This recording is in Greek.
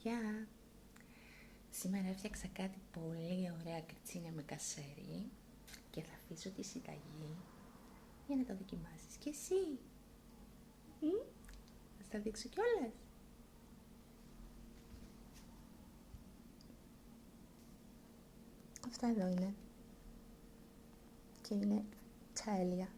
Γεια! Σήμερα έφτιαξα κάτι πολύ ωραία κριτσίνια με κασέρι και θα αφήσω τη συνταγή για να το δοκιμάσεις κι εσύ. Θα στα δείξω κιόλας. Αυτά εδώ είναι και είναι τέλεια.